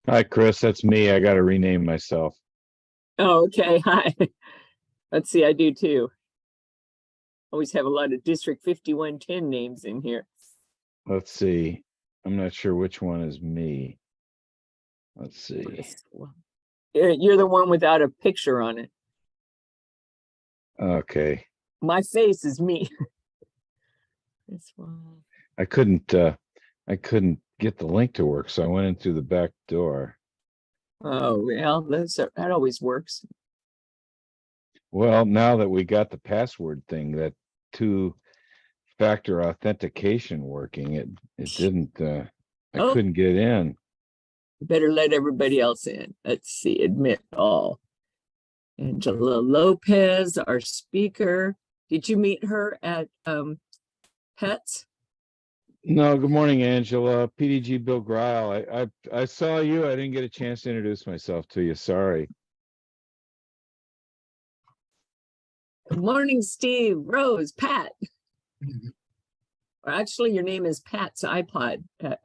Hi, Chris. That's me. I got to rename myself. Oh, okay. Hi. Let's see. I do too. Always have a lot of District 5110 names in here. Let's see. I'm not sure which one is me. Let's see. You're the one without a picture on it. Okay. My face is me. This one. I couldn't get the link to work, so I went in through the back door. Oh, well, that always works. Well, now that we got the password thing, that two-factor authentication working, it didn't I couldn't get in. Better let everybody else in. Let's see. Admit all. Angela Lopez, our speaker. Did you meet her at Pets? No, good morning, Angela. PDG Bill Greil. I saw you. I didn't get a chance to introduce myself to you. Sorry. Good morning, Steve, Rose, Pat. Or actually, your name is Pat's iPad. Yeah.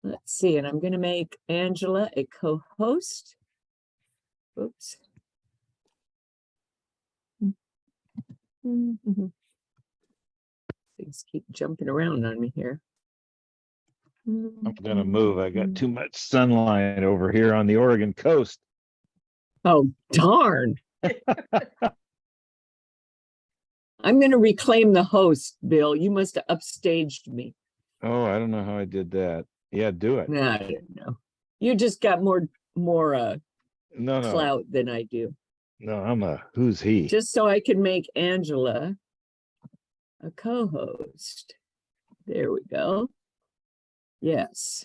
Let's see, and I'm going to make Angela a co-host. Oops. Things keep jumping around on me here. I'm gonna move. I got too much sunlight over here on the Oregon coast. Oh, darn. I'm going to reclaim the host, Bill. You must have upstaged me. Oh, I don't know how I did that. Yeah, do it. I don't know. You just got more No, clout than I do. No, I'm a who's he? Just so I can make Angela a co-host. There we go. Yes.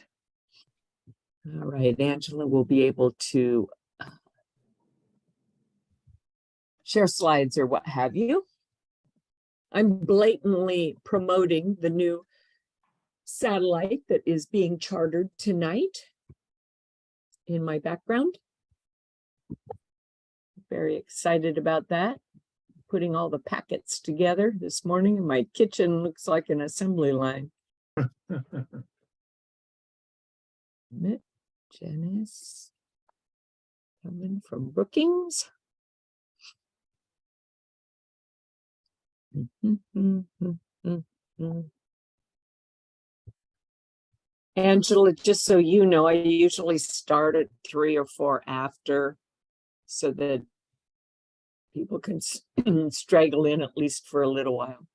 All right, Angela will be able to share slides or what have you. I'm blatantly promoting the new satellite that is being chartered tonight in my background. Very excited about that. Putting all the packets together this morning, and my kitchen looks like an assembly line. Janice coming from bookings. Angela, just so you know, I usually start at 3 or 4 after so that people can straggle in at least for a little while.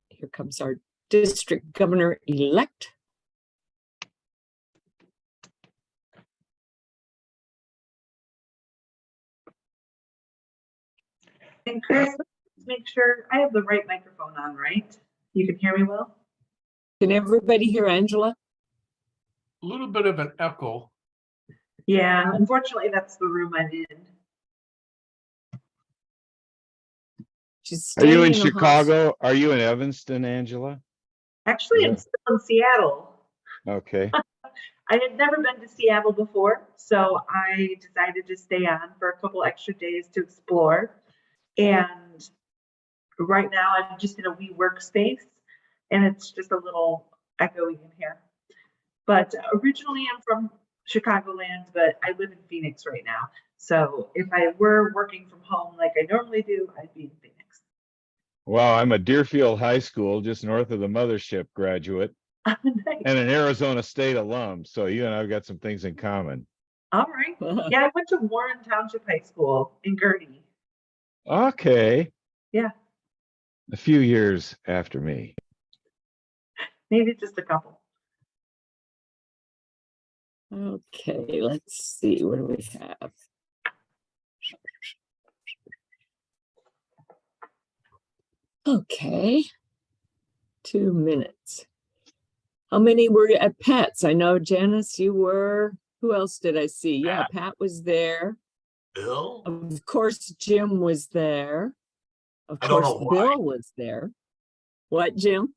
Here comes our district governor-elect. And Chris, make sure I have the right microphone on, right? You can hear me well? Can everybody hear Angela? A little bit of an echo. Yeah, unfortunately, that's the room I'm in. Are you in Chicago? Are you in Evanston, Angela? Actually, I'm still in Seattle. Okay. I had never been to Seattle before, so I decided to stay on for a couple extra days to explore. And right now, I'm just in a wee workspace, and it's just a little echoey in here. But originally, I'm from Chicagoland, but I live in Phoenix right now. So if I were working from home like I normally do, I'd be in Phoenix. Well, I'm a Deerfield High School, just north of the mothership graduate, Nice. and an Arizona State alum. So you and I've got some things in common. All right. Yeah, I went to Warren Township High School in Gurnee. Okay. Yeah. A few years after me. Maybe just a couple. Okay, let's see. What do we have? Okay. 2 minutes. How many were you at Pat's? I know, Janice, you were. Who else did I see? Yeah, Pat was there. Bill? Of course, Jim was there. Of course, Bill was there. What, Jim?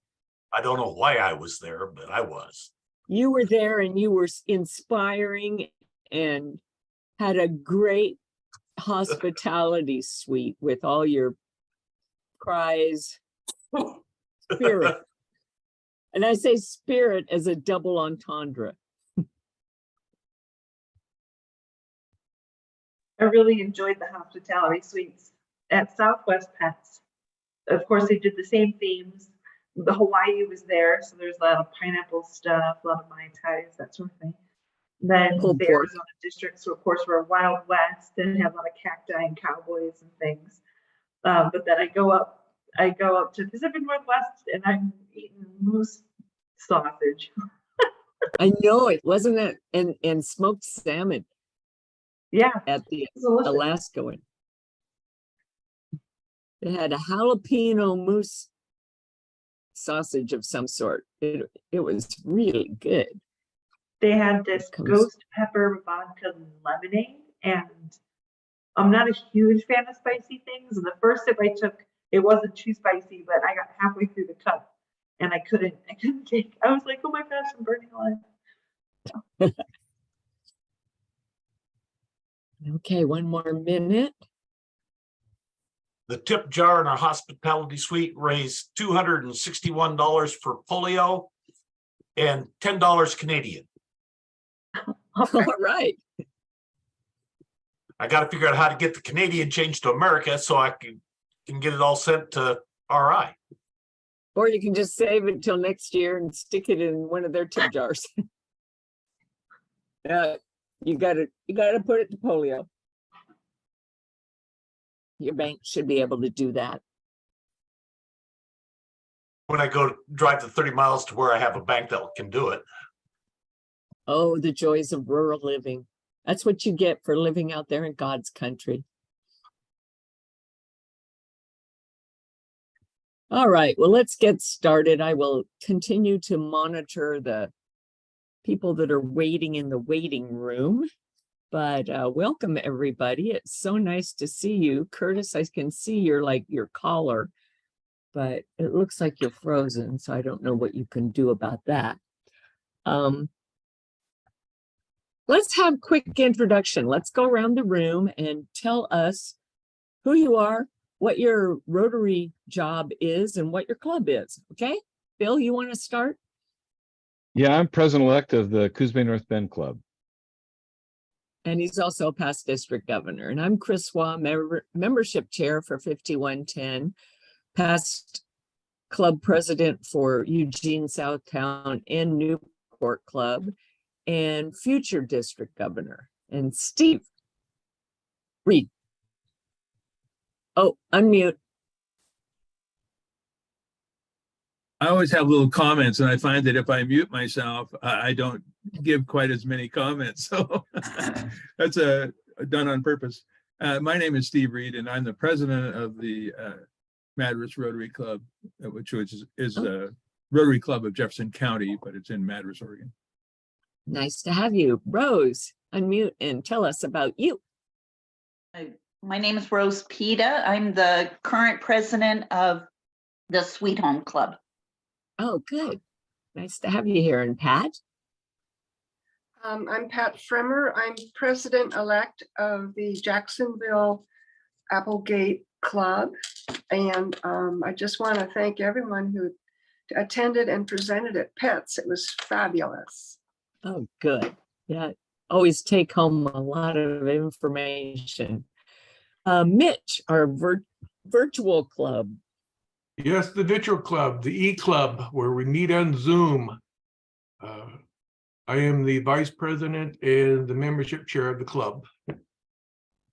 I don't know why I was there, but I was. You were there and you were inspiring and had a great hospitality suite with all your cries, spirit. And I say spirit as a double entendre. I really enjoyed the hospitality suites at Southwest Pets. Of course, they did the same themes. The Hawaii was there, so there's a lot of pineapple stuff, a lot of Mai Tais, that sort of thing. Then Pulled the pork. Arizona districts, of course, were Wild West and have a lot of cacti and cowboys and things. But then I go up to Pacific Northwest and I'm eating moose sausage. I know it, wasn't it? And smoked salmon Yeah, at the it's delicious. Alaska one. They had a jalapeno moose sausage of some sort. It was really good. They had this ghost pepper vodka lemonade, and I'm not a huge fan of spicy things. And the first sip I took, it wasn't too spicy, but I got halfway through the cup and I couldn't take. I was like, oh my gosh, I'm burning alive. Okay, one more minute. The tip jar in our hospitality suite raised $261 for polio and $10 Canadian. All right. I got to figure out how to get the Canadian changed to America so I can get it all sent to RI. Or you can just save it till next year and stick it in one of their tip jars. You gotta put it to polio. Your bank should be able to do that. When I go drive the 30 miles to where I have a bank that can do it. Oh, the joys of rural living. That's what you get for living out there in God's country. All right, well, let's get started. I will continue to monitor the people that are waiting in the waiting room. But welcome, everybody. It's so nice to see you. Curtis, I can see your collar, but it looks like you're frozen, so I don't know what you can do about that. Let's have a quick introduction. Let's go around the room and tell us who you are, what your Rotary job is, and what your club is. Okay, Bill, you want to start? Yeah, I'm president-elect of the Coos Bay North Bend Club. And he's also a past district governor. And I'm Chris Waugh, membership chair for 5110, past club president for Eugene Southtown and Newport Club, and future district governor. And Steve Reed. Oh, unmute. I always have little comments, and I find that if I mute myself, I don't give quite as many comments. So that's done on purpose. My name is Steve Reed, and I'm the president of the Madras Rotary Club, which is a Rotary Club of Jefferson County, but it's in Madras, Oregon. Nice to have you. Rose, unmute and tell us about you. My name is Rose Pita. I'm the current president of the Sweet Home Club. Oh, good. Nice to have you here. And Pat? I'm Pat Fremer. I'm president-elect of the Jacksonville Applegate Club. And I just want to thank everyone who attended and presented at Pets. It was fabulous. Oh, good. Yeah, always take home a lot of information. Mitch, our virtual club. Yes, the virtual club, the E-Club, where we meet on Zoom. I am the vice president and the membership chair of the club.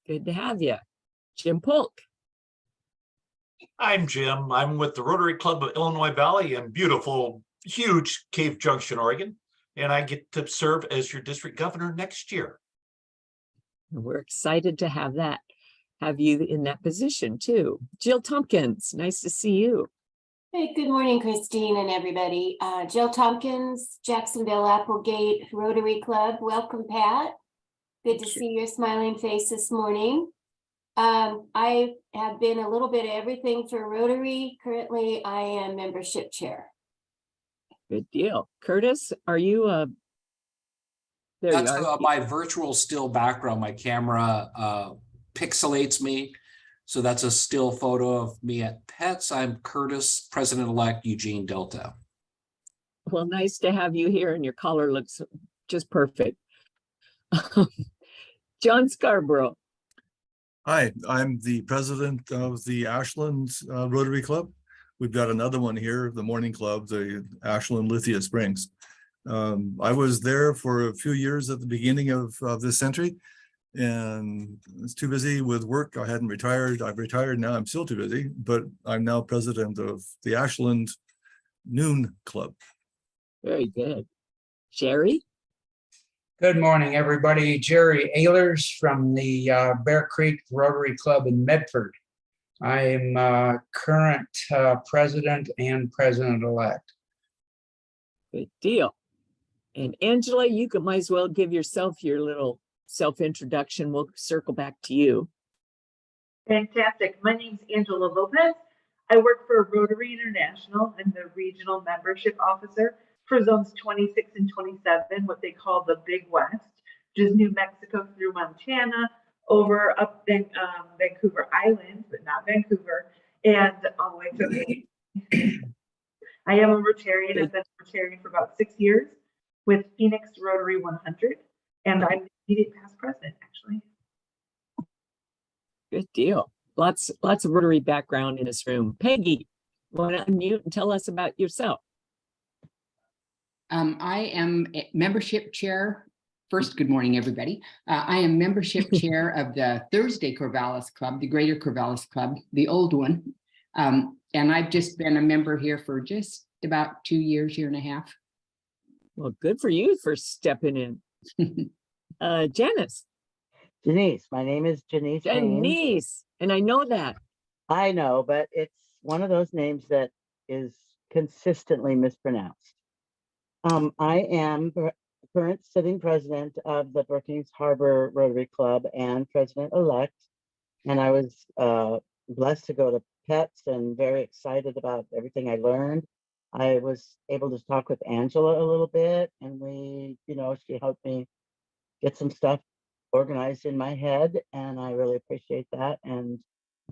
Good to have you. Jim Polk. I'm Jim. I'm with the Rotary Club of Illinois Valley in beautiful, huge Cave Junction, Oregon. And I get to serve as your district governor next year. We're excited to have you in that position too. Jill Tompkins, nice to see you. Hey, good morning, Christine and everybody. Jill Tompkins, Jacksonville Applegate Rotary Club. Welcome, Pat. Good to see your smiling face this morning. I have been a little bit of everything for Rotary. Currently, I am membership chair. Good deal. Curtis, are you there? That's my virtual still background. My camera pixelates me. So that's a still photo of me at Pets. I'm Curtis, President-elect Eugene Delta. Well, nice to have you here, and your collar looks just perfect. John Scarborough. Hi, I'm the president of the Ashland Rotary Club. We've got another one here, the Morning Club, the Ashland Lithia Springs. I was there for a few years at the beginning of this century, and I was too busy with work. I hadn't retired. I've retired now. I'm still too busy, but I'm now president of the Ashland Noon Club. Very good. Jerry? Good morning, everybody. Jerry Ehlers from the Bear Creek Rotary Club in Medford. I'm current president and president-elect. Good deal. And Angela, you might as well give yourself your little self-introduction. We'll circle back to you. Fantastic. My name's Angela Lopez. I work for Rotary International. I'm the regional membership officer for zones 26 and 27, what they call the Big West, which is New Mexico through Montana, over up Vancouver Island, but not Vancouver, and all the way to Maine. I am a Rotarian. I've been a Rotarian for about 6 years with Phoenix Rotary 100, and I'm the immediate past president, actually. Good deal. Lots of Rotary background in this room. Peggy, want to unmute and tell us about yourself? I am a membership chair. First, good morning, everybody. I am membership chair of the Thursday Corvallis Club, the Greater Corvallis Club, the old one. And I've just been a member here for just about 2 years, year and a half. Well, good for you for stepping in. Janice. Janice, my name is Janice. Janice, and I know that. I know, but it's one of those names that is consistently mispronounced. I am current sitting president of the Brookings Harbor Rotary Club and president-elect, and I was blessed to go to Pets and very excited about everything I learned. I was able to talk with Angela a little bit, and she helped me get some stuff organized in my head, and I really appreciate that. And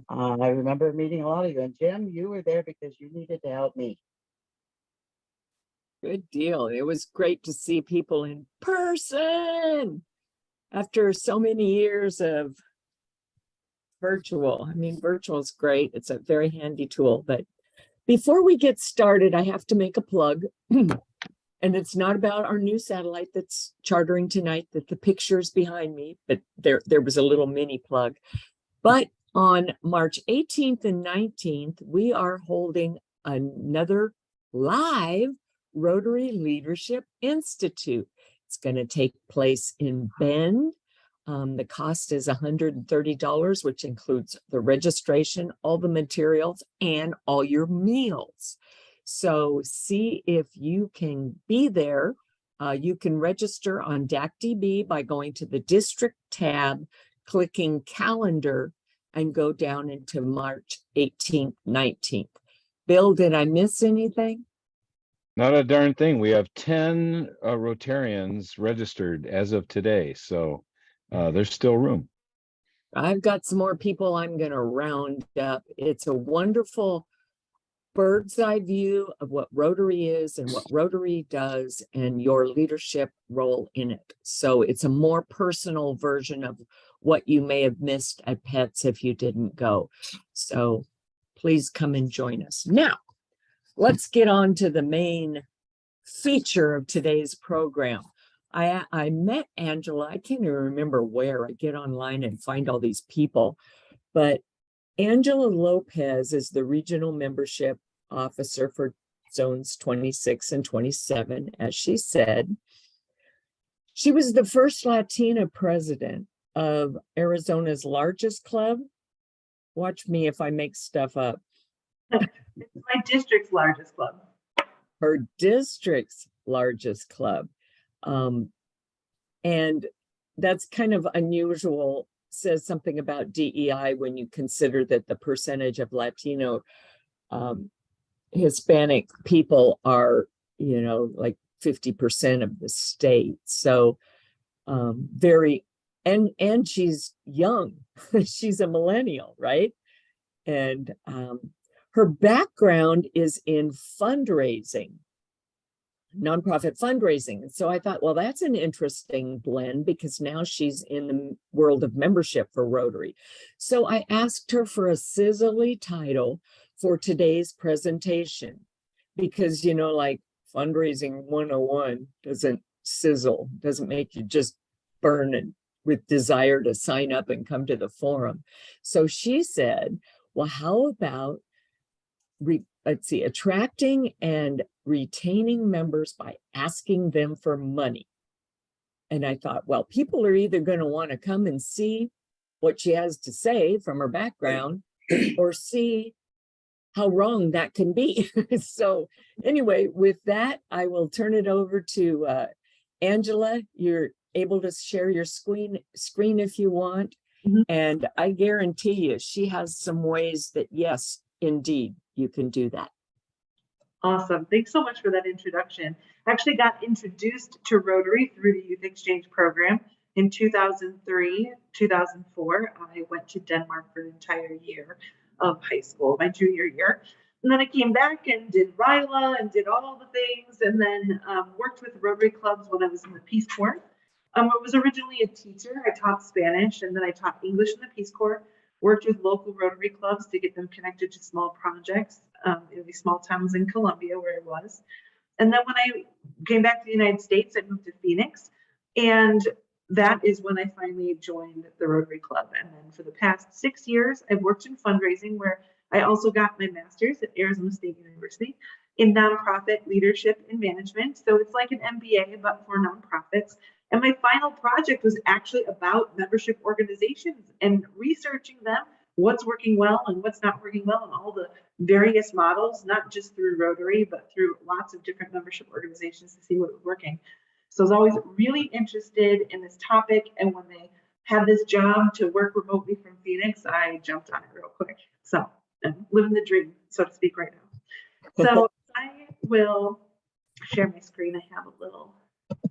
I remember meeting a lot of you, and Jim, you were there because you needed to help me. Good deal. It was great to see people in person after so many years of virtual. I mean, virtual is great. It's a very handy tool. But before we get started, I have to make a plug. And it's not about our new satellite that's chartering tonight, that the picture's behind me, but there was a little mini plug. But on March 18th and 19th, we are holding another live Rotary Leadership Institute. It's going to take place in Bend. The cost is $130, which includes the registration, all the materials, and all your meals. So see if you can be there. You can register on DACDB by going to the district tab, clicking calendar, and go down into March 18th, 19th. Bill, did I miss anything? Not a darn thing. We have 10 Rotarians registered as of today, so there's still room. I've got some more people I'm going to round up. It's a wonderful bird's eye view of what Rotary is and what Rotary does and your leadership role in it. So it's a more personal version of what you may have missed at Pets if you didn't go. So please come and join us. Now, let's get on to the main feature of today's program. I met Angela. I can't even remember where. I get online and find all these people. But Angela Lopez is the regional membership officer for zones 26 and 27. As she said, she was the first Latina president of Arizona's largest club. Watch me if I make stuff up. It's my district's largest club. Her district's largest club. And that's kind of unusual, says something about DEI when you consider that the percentage of Latino Hispanic people are, like 50% of the state. So very and she's young. She's a millennial, right? And her background is in fundraising, nonprofit fundraising. And so I thought, well, that's an interesting blend, because now she's in the world of membership for Rotary. So I asked her for a sizzly title for today's presentation, because, you know, like fundraising 101 doesn't sizzle, doesn't make you just burn and with desire to sign up and come to the forum. So she said, well, how about let's see, attracting and retaining members by asking them for money. And I thought, well, people are either going to want to come and see what she has to say from her background or see how wrong that can be. So anyway, with that, I will turn it over to Angela. You're able to share your screen if you want. And I guarantee you, she has some ways that, yes, indeed, you can do that. Awesome. Thanks so much for that introduction. I actually got introduced to Rotary through the Youth Exchange Program in 2003, 2004. I went to Denmark for an entire year of high school, my junior year. And then I came back and did RILA and did all the things, and then worked with Rotary clubs when I was in the Peace Corps. I was originally a teacher. I taught Spanish, and then I taught English in the Peace Corps. Worked with local Rotary clubs to get them connected to small projects in these small towns in Colombia where I was. And then when I came back to the United States, I moved to Phoenix. And that is when I finally joined the Rotary Club. And then for the past 6 years, I've worked in fundraising, where I also got my master's at Arizona State University in nonprofit leadership and management. So it's like an MBA, but for nonprofits. And my final project was actually about membership organizations and researching them, what's working well and what's not working well, and all the various models, not just through Rotary, but through lots of different membership organizations to see what was working. So I was always really interested in this topic. And when they had this job to work remotely from Phoenix, I jumped on it real quick. So I'm living the dream, so to speak, right now. So I will share my screen. I have a little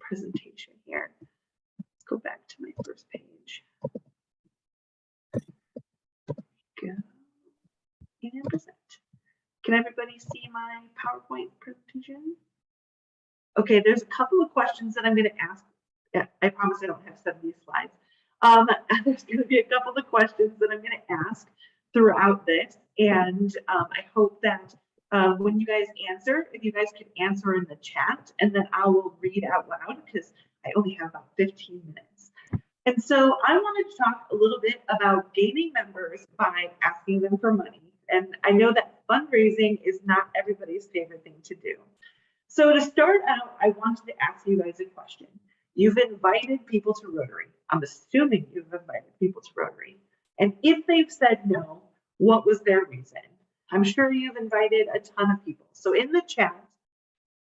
presentation here. Let's go back to my first page. Go and present. Can everybody see my PowerPoint presentation? Okay, there's a couple of questions that I'm going to ask. Yeah, I promise I don't have 70 slides. There's going to be a couple of questions that I'm going to ask throughout this, and I hope that when you guys answer, if you guys can answer in the chat, and then I will read out loud, because I only have about 15 minutes. And so I wanted to talk a little bit about gaining members by asking them for money. And I know that fundraising is not everybody's favorite thing to do. So to start out, I wanted to ask you guys a question. You've invited people to Rotary. I'm assuming you've invited people to Rotary. And if they've said no, what was their reason? I'm sure you've invited a ton of people. So in the chat,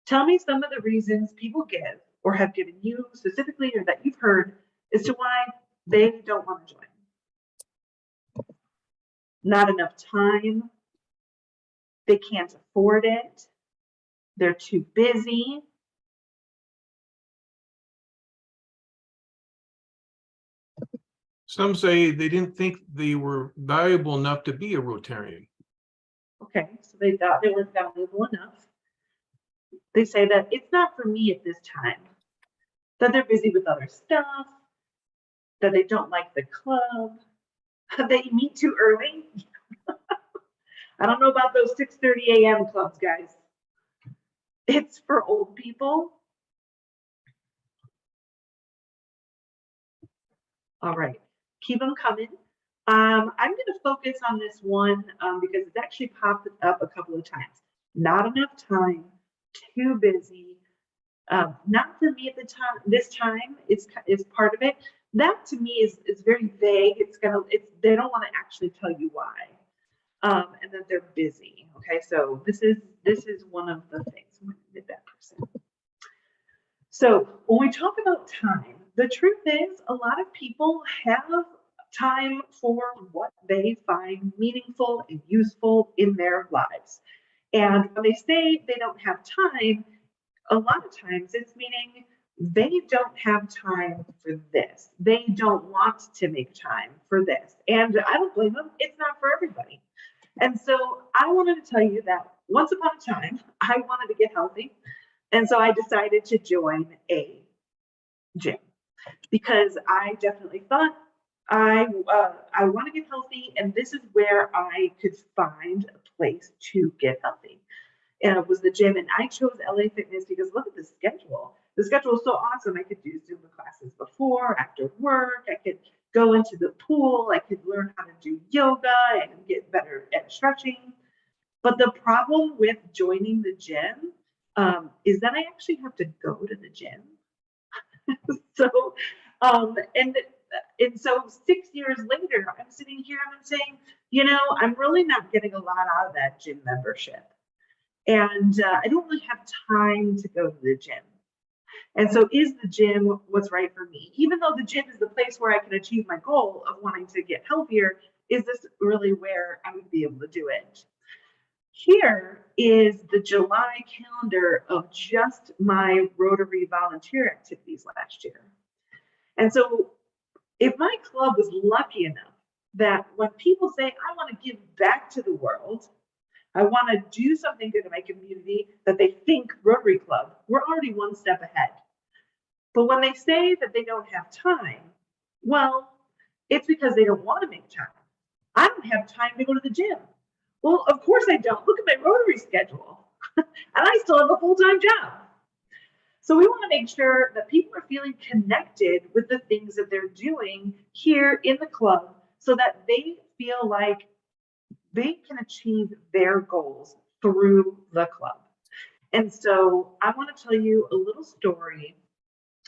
tell me some of the reasons people give or have given you specifically, or that you've heard, as to why they don't want to join. Not enough time. They can't afford it. They're too busy. Some say they didn't think they were valuable enough to be a Rotarian. Okay, so they thought they weren't valuable enough. They say that it's not for me at this time, that they're busy with other stuff, that they don't like the club, that they meet too early. I don't know about those 6:30 a.m. clubs, guys. It's for old people. All right, keep them coming. I'm going to focus on this one because it's actually popped up a couple of times. Not enough time, too busy. Not for me at the time. This time is part of it. That to me is very vague. They don't want to actually tell you why, and that they're busy. Okay, so this is one of the things. I'm going to get that person. So when we talk about time, the truth is a lot of people have time for what they find meaningful and useful in their lives. And when they say they don't have time, a lot of times it's meaning they don't have time for this. They don't want to make time for this. And I don't blame them. It's not for everybody. And so I wanted to tell you that once upon a time, I wanted to get healthy. And so I decided to join a gym because I definitely thought I want to get healthy, and this is where I could find a place to get healthy. And it was the gym, and I chose LA Fitness because look at the schedule. The schedule is so awesome. I could do Zumba classes before, after work. I could go into the pool. I could learn how to do yoga and get better at stretching. But the problem with joining the gym is that I actually have to go to the gym. So, and so 6 years later, I'm sitting here and I'm saying, you know, I'm really not getting a lot out of that gym membership. And I don't really have time to go to the gym. And so is the gym what's right for me? Even though the gym is the place where I can achieve my goal of wanting to get healthier, is this really where I would be able to do it? Here is the July calendar of just my Rotary volunteer activities last year. And so if my club was lucky enough that when people say, I want to give back to the world, I want to do something good in my community, that they think Rotary Club, we're already one step ahead. But when they say that they don't have time, well, it's because they don't want to make time. I don't have time to go to the gym. Well, of course I don't. Look at my Rotary schedule. And I still have a full-time job. So we want to make sure that people are feeling connected with the things that they're doing here in the club so that they feel like they can achieve their goals through the club. And so I want to tell you a little story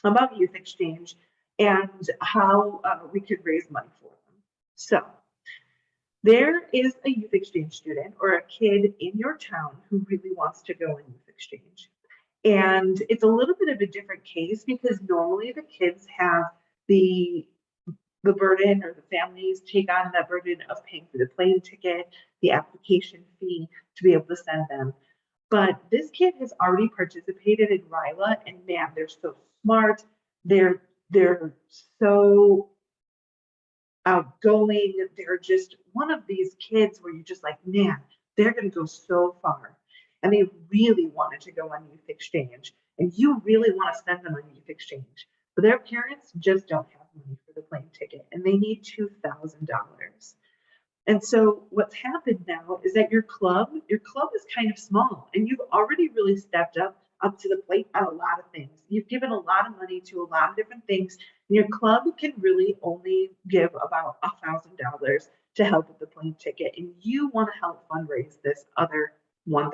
about Youth Exchange and how we could raise money for them. So there is a Youth Exchange student or a kid in your town who really wants to go in Youth Exchange. And it's a little bit of a different case because normally the kids have the burden, or the families take on that burden of paying for the plane ticket, the application fee to be able to send them. But this kid has already participated in RILA, and man, they're so smart. They're so outgoing. They're just one of these kids where you're just like, man, they're going to go so far. And they really wanted to go on Youth Exchange, and you really want to send them on Youth Exchange. But their parents just don't have money for the plane ticket, and they need $2,000. And so what's happened now is that your club is kind of small, and you've already really stepped up to the plate on a lot of things. You've given a lot of money to a lot of different things, and your club can really only give about $1,000 to help with the plane ticket, and you want to help fundraise this other $1,000.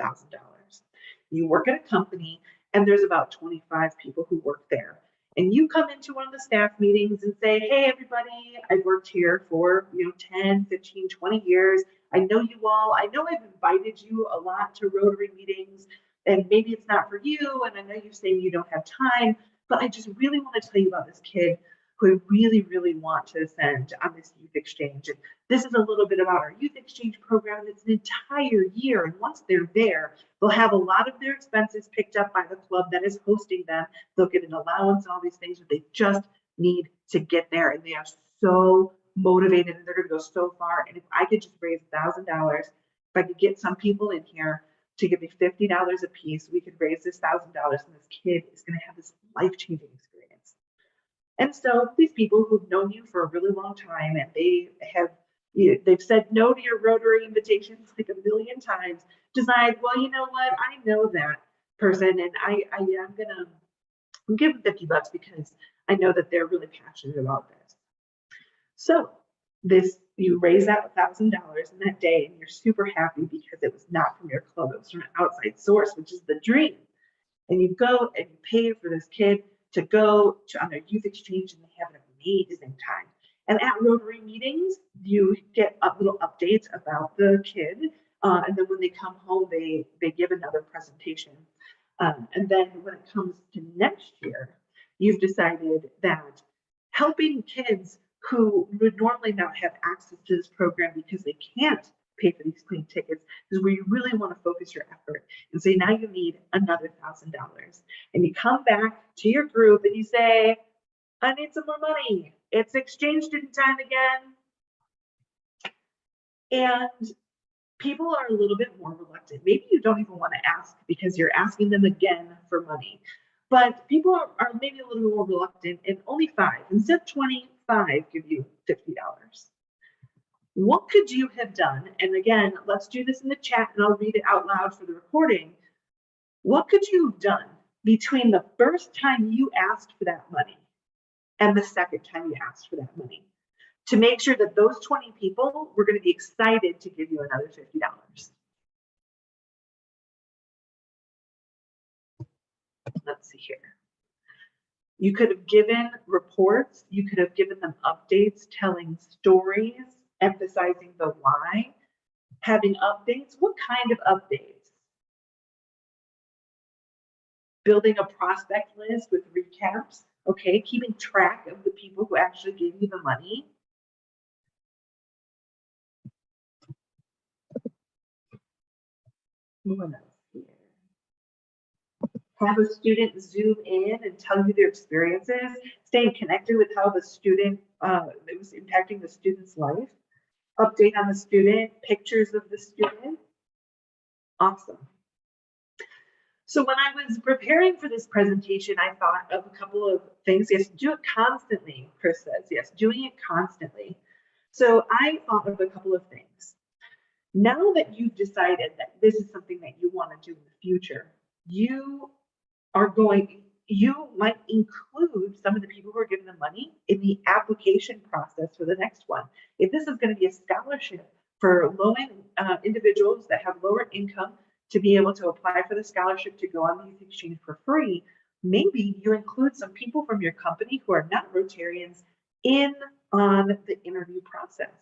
You work at a company, and there's about 25 people who work there. And you come into one of the staff meetings and say, hey, everybody, I've worked here for 10, 15, 20 years. I know you all. I know I've invited you a lot to Rotary meetings, and maybe it's not for you, and I know you're saying you don't have time, but I just really want to tell you about this kid who I really, really want to send on this Youth Exchange. And this is a little bit about our Youth Exchange program. It's an entire year, and once they're there, they'll have a lot of their expenses picked up by the club that is hosting them. They'll get an allowance and all these things, but they just need to get there, and they are so motivated, and they're going to go so far. And if I could just raise $1,000, if I could get some people in here to give me $50 a piece, we could raise this $1,000, and this kid is going to have this life-changing experience. And so these people who've known you for a really long time, and they've said no to your Rotary invitations like a million times, decide, well, you know what, I know that person, and I'm gonna give them $50 because I know that they're really passionate about this. So you raise that $1,000 in that day, and you're super happy because it was not from your club, it was from an outside source, which is the dream. And you go and you pay for this kid to go on their Youth Exchange, and they have an amazing time. And at Rotary meetings, you get little updates about the kid, and then when they come home, they give another presentation. And then when it comes to next year, you've decided that helping kids who would normally not have access to this program because they can't pay for these plane tickets is where you really want to focus your effort and say, now you need another $1,000. And you come back to your group and you say, I need some more money. It's exchange student time again. And people are a little bit more reluctant. Maybe you don't even want to ask because you're asking them again for money. But people are maybe a little more reluctant, and only 5, instead of 25, give you $50. What could you have done? And again, let's do this in the chat and I'll read it out loud for the recording. What could you have done between the first time you asked for that money and the second time you asked for that money to make sure that those 20 people were going to be excited to give you another $50? Let's see here. You could have given reports, you could have given them updates, telling stories, emphasizing the why, having updates. What kind of updates? Building a prospect list with recaps, okay, keeping track of the people who actually gave you the money. What else here? Have a student zoom in and tell you their experiences, staying connected with how the student, it was impacting the student's life. Update on the student, pictures of the student. Awesome. So when I was preparing for this presentation, I thought of a couple of things. Yes, do it constantly, Chris says. Yes, doing it constantly. So I thought of a couple of things. Now that you've decided that this is something that you want to do in the future, you might include some of the people who are giving the money in the application process for the next one. If this is going to be a scholarship for low-income individuals that have lower income to be able to apply for the scholarship to go on the youth exchange for free, maybe you include some people from your company who are not Rotarians in on the interview process.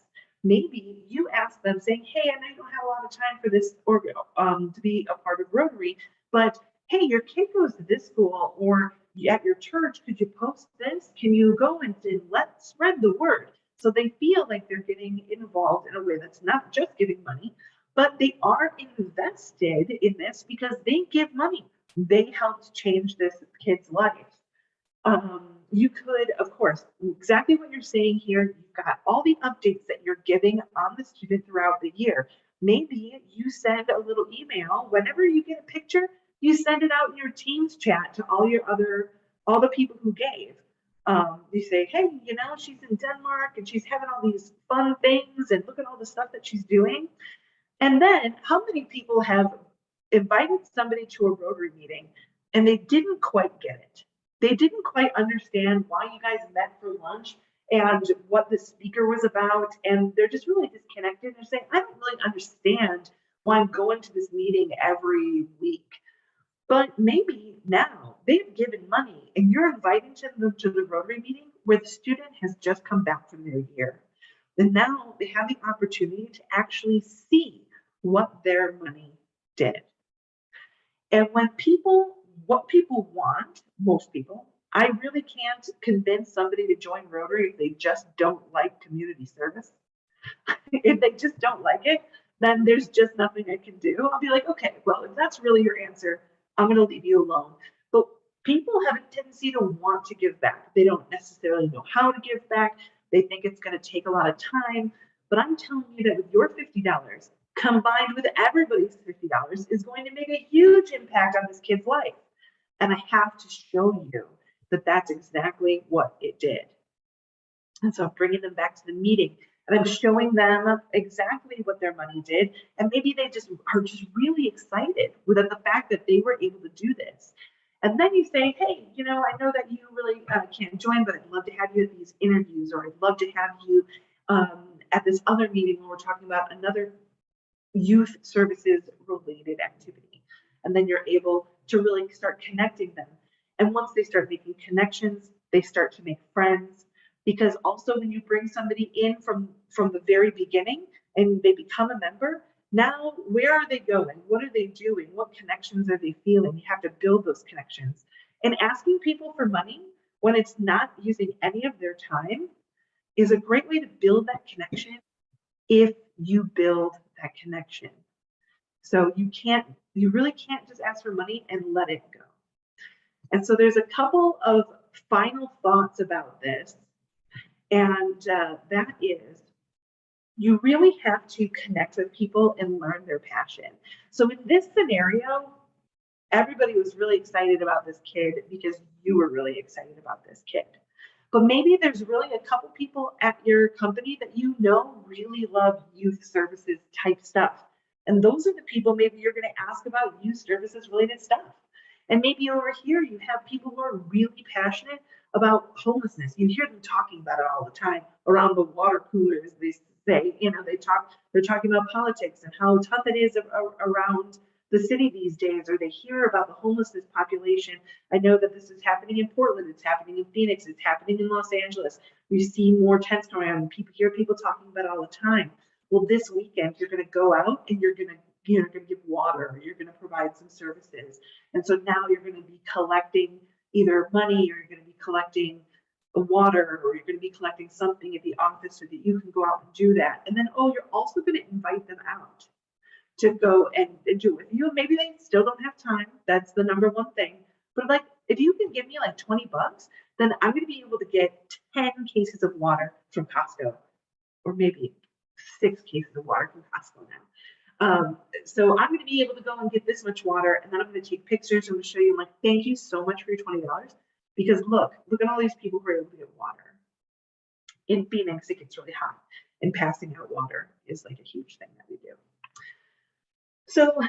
Maybe you ask them saying, hey, I know you don't have a lot of time for this or to be a part of Rotary, but hey, your kid goes to this school, or at your church, could you post this? Can you go and let's spread the word? So they feel like they're getting involved in a way that's not just giving money, but they are invested in this because they give money. They helped change this kid's life. You could, of course, exactly what you're saying here, you've got all the updates that you're giving on the student throughout the year. Maybe you send a little email whenever you get a picture, you send it out in your Teams chat to all the people who gave. You say, hey, you know, she's in Denmark and she's having all these fun things and look at all the stuff that she's doing. And then how many people have invited somebody to a Rotary meeting and they didn't quite get it? They didn't quite understand why you guys met for lunch and what the speaker was about. And they're just really disconnected. They're saying, I don't really understand why I'm going to this meeting every week. But maybe now they've given money and you're inviting them to the Rotary meeting where the student has just come back from their year. And now they have the opportunity to actually see what their money did. And when what people want, most people, I really can't convince somebody to join Rotary if they just don't like community service. If they just don't like it, then there's just nothing I can do. I'll be like, okay, well, if that's really your answer, I'm going to leave you alone. But people have a tendency to want to give back. They don't necessarily know how to give back. They think it's going to take a lot of time. But I'm telling you that with your $50 combined with everybody's $50 is going to make a huge impact on this kid's life. And I have to show you that that's exactly what it did. And so I'm bringing them back to the meeting and I'm showing them exactly what their money did. And maybe they are just really excited with the fact that they were able to do this. And then you say, hey, you know, I know that you really can't join, but I'd love to have you at these interviews, or I'd love to have you at this other meeting when we're talking about another youth services related activity. And then you're able to really start connecting them. And once they start making connections, they start to make friends. Because also when you bring somebody in from the very beginning and they become a member, now where are they going? What are they doing? What connections are they feeling? You have to build those connections. And asking people for money when it's not using any of their time is a great way to build that connection if you build that connection. So you really can't just ask for money and let it go. And so there's a couple of final thoughts about this. And that is, you really have to connect with people and learn their passion. So in this scenario, everybody was really excited about this kid because you were really excited about this kid. But maybe there's really a couple people at your company that you know really love youth services type stuff. And those are the people maybe you're going to ask about youth services related stuff. And maybe over here you have people who are really passionate about homelessness. You hear them talking about it all the time around the water coolers. They say, they're talking about politics and how tough it is around the city these days, or they hear about the homelessness population. I know that this is happening in Portland, it's happening in Phoenix, it's happening in Los Angeles. We see more tents going around, and people hear people talking about it all the time. Well, this weekend you're going to go out and you're going to give water, or you're going to provide some services. And so now you're going to be collecting either money, or you're going to be collecting water, or you're going to be collecting something at the office so that you can go out and do that. And then, you're also going to invite them out to go and do it with you. Maybe they still don't have time. That's the number one thing. But like, if you can give me like $20, then I'm going to be able to get 10 cases of water from Costco, or maybe 6 cases of water from Costco now. So I'm going to be able to go and get this much water, and then I'm going to take pictures and show you, like, thank you so much for your $20, because look at all these people who are able to get water. In Phoenix, it gets really hot, and passing out water is like a huge thing that we do. So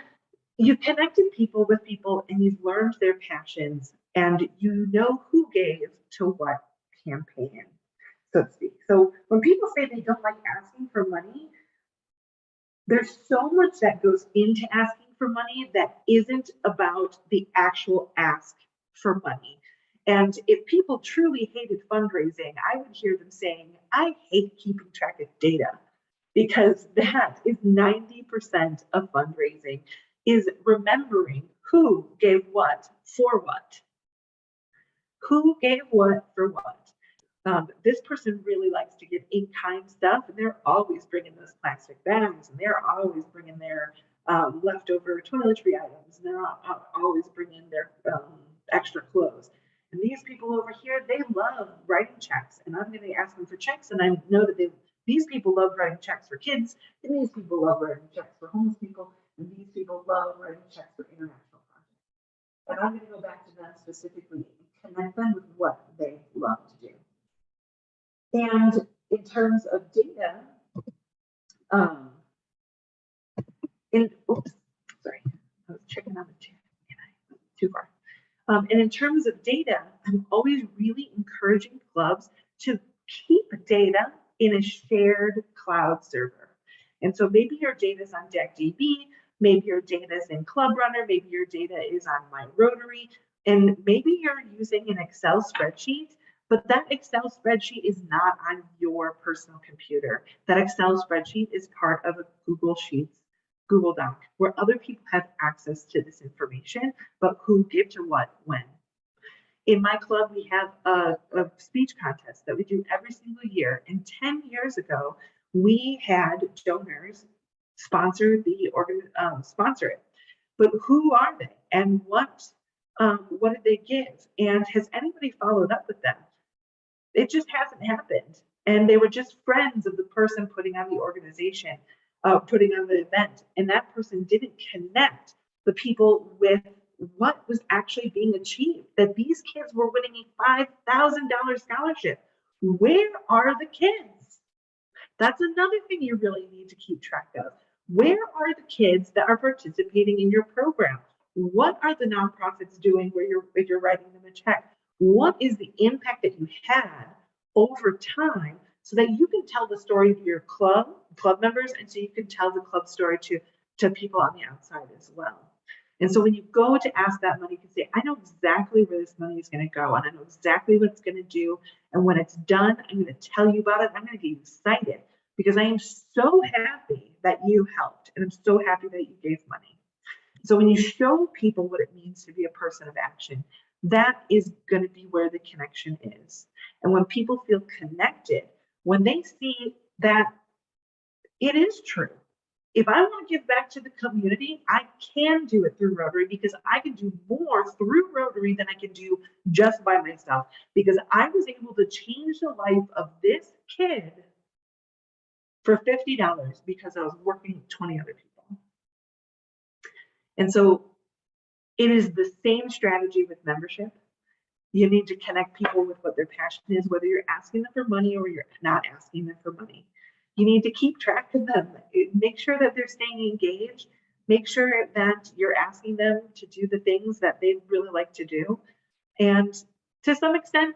you've connected people with people, and you've learned their passions, and you know who gave to what campaign, so to speak. So when people say they don't like asking for money, there's so much that goes into asking for money that isn't about the actual ask for money. And if people truly hated fundraising, I would hear them saying, I hate keeping track of data, because that is 90% of fundraising, is remembering who gave what for what. Who gave what for what. This person really likes to give in-kind stuff, and they're always bringing those plastic bags, and they're always bringing their leftover toiletry items, and they're always bringing their extra clothes. And these people over here, they love writing checks, and I'm going to ask them for checks, and I know that these people love writing checks for kids, and these people love writing checks for homeless people, and these people love writing checks for international projects. And I'm going to go back to them specifically and connect them with what they love to do. And in terms of data, sorry, I was checking on the chat, too far. And in terms of data, I'm always really encouraging clubs to keep data in a shared cloud server. And so maybe your data is on DeckDB, maybe your data is in Club Runner, maybe your data is on My Rotary, and maybe you're using an Excel spreadsheet, but that Excel spreadsheet is not on your personal computer. That Excel spreadsheet is part of a Google Sheets, Google Doc, where other people have access to this information, but who give to what, when. In my club, we have a speech contest that we do every single year. And 10 years ago, we had donors sponsor sponsor it. But who are they, and what did they give? And has anybody followed up with them? It just hasn't happened. And they were just friends of the person putting on the organization, putting on the event. And that person didn't connect the people with what was actually being achieved, that these kids were winning a $5,000 scholarship. Where are the kids? That's another thing you really need to keep track of. Where are the kids that are participating in your program? What are the nonprofits doing where you're writing them a check? What is the impact that you had over time, so that you can tell the story to your club members, and so you can tell the club story to people on the outside as well. And so when you go to ask that money, you can say, I know exactly where this money is going to go, and I know exactly what it's going to do. And when it's done, I'm going to tell you about it. I'm going to get excited because I am so happy that you helped, and I'm so happy that you gave money. So when you show people what it means to be a person of action, that is going to be where the connection is. And when people feel connected, when they see that it is true, if I want to give back to the community, I can do it through Rotary because I can do more through Rotary than I can do just by myself. Because I was able to change the life of this kid for $50 because I was working with 20 other people. And so it is the same strategy with membership. You need to connect people with what their passion is, whether you're asking them for money or you're not asking them for money. You need to keep track of them. Make sure that they're staying engaged. Make sure that you're asking them to do the things that they really like to do. And to some extent,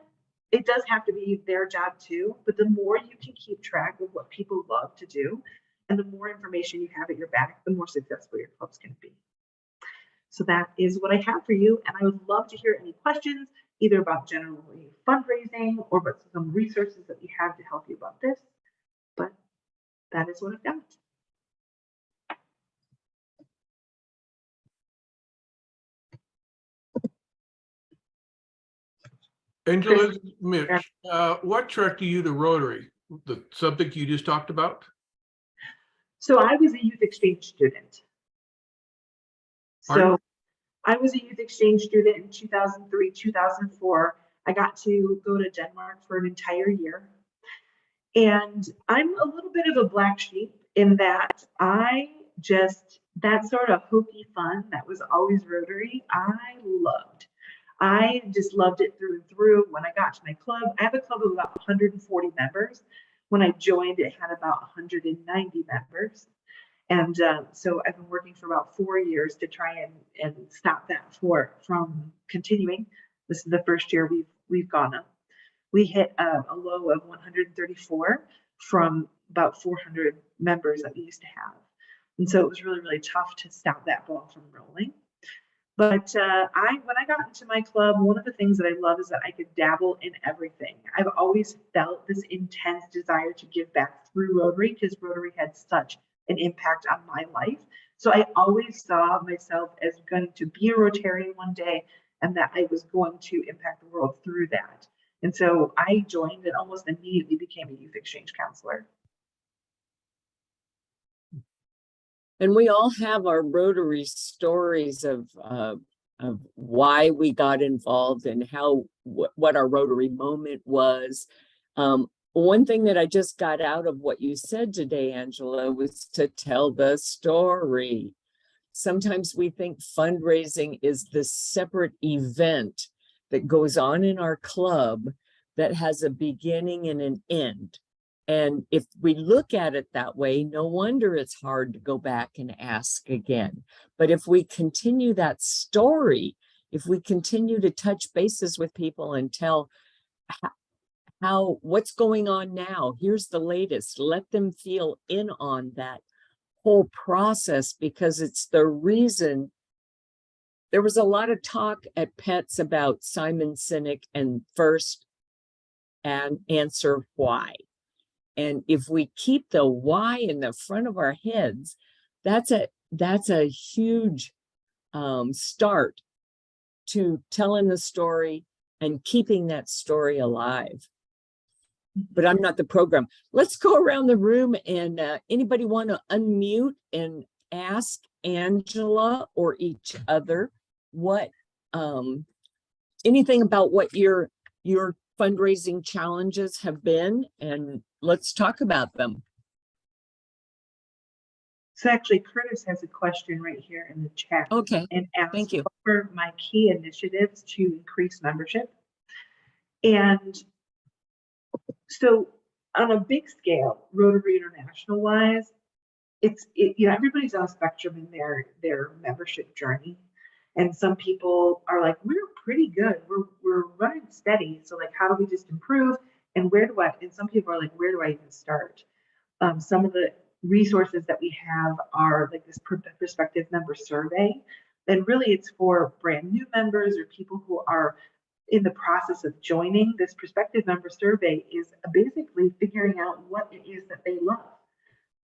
it does have to be their job too, but the more you can keep track of what people love to do and the more information you have at your back, the more successful your club's can be. So that is what I have for you. And I would love to hear any questions, either about generally fundraising or about some resources that you have to help you about this. But that is what I've got. Angela, Mitch, what attracted you to Rotary? The subject you just talked about? So I was a youth exchange student. So I was a youth exchange student in 2003, 2004. I got to go to Denmark for an entire year. And I'm a little bit of a black sheep in that that sort of hokey fun that was always Rotary, I loved. I just loved it through and through. When I got to my club, I have a club of about 140 members. When I joined, it had about 190 members. And so I've been working for about 4 years to try and stop that from continuing. This is the first year we've gone up. We hit a low of 134 from about 400 members that we used to have. And so it was really, really tough to stop that ball from rolling. But when I got into my club, one of the things that I love is that I could dabble in everything. I've always felt this intense desire to give back through Rotary because Rotary had such an impact on my life. So I always saw myself as going to be a Rotarian one day and that I was going to impact the world through that. And so I joined and almost immediately became a youth exchange counselor. And we all have our Rotary stories of why we got involved and what our Rotary moment was. One thing that I just got out of what you said today, Angela, was to tell the story. Sometimes we think fundraising is this separate event that goes on in our club that has a beginning and an end. And if we look at it that way, no wonder it's hard to go back and ask again. But if we continue that story, if we continue to touch bases with people and tell what's going on now, here's the latest, let them feel in on that whole process, because it's the reason. There was a lot of talk at PETS about Simon Sinek and first and answer why. And if we keep the why in the front of our heads, that's a huge start to telling the story and keeping that story alive. But I'm not the program. Let's go around the room and anybody want to unmute and ask Angela or each other what anything about what your fundraising challenges have been, and let's talk about them. So actually, Curtis has a question right here in the chat. Okay, and asks, thank you. What were my key initiatives to increase membership? And so on a big scale, Rotary International wise, everybody's on a spectrum in their membership journey. And some people are like, we're pretty good. We're running steady. So like, how do we just improve? And and some people are like, where do I even start? Some of the resources that we have are like this prospective member survey. And really it's for brand new members or people who are in the process of joining. This prospective member survey is basically figuring out what it is that they love.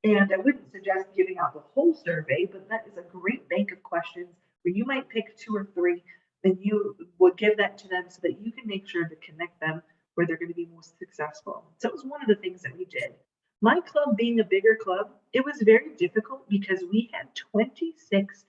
And I wouldn't suggest giving out the whole survey, but that is a great bank of questions where you might pick 2 or 3, and you would give that to them so that you can make sure to connect them where they're going to be most successful. So it was one of the things that we did. My club being a bigger club, it was very difficult because we had 26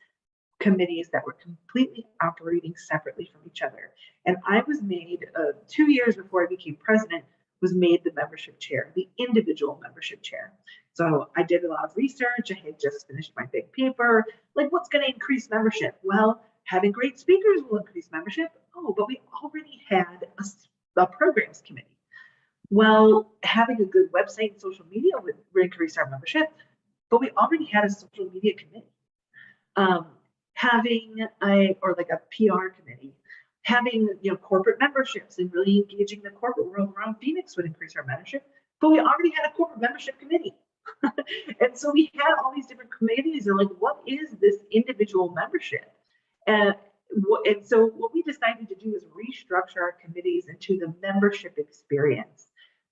committees that were completely operating separately from each other. And I was made 2 years before I became president, was made the membership chair, the individual membership chair. So I did a lot of research. I had just finished my big paper. Like, what's going to increase membership? Well, having great speakers will increase membership. Oh, but we already had a programs committee. Well, having a good website and social media would increase our membership, but we already had a social media committee. Having a PR committee, having corporate memberships and really engaging the corporate world around Phoenix would increase our membership, but we already had a corporate membership committee. And so we had all these different committees and like, what is this individual membership? And so what we decided to do is restructure our committees into the membership experience.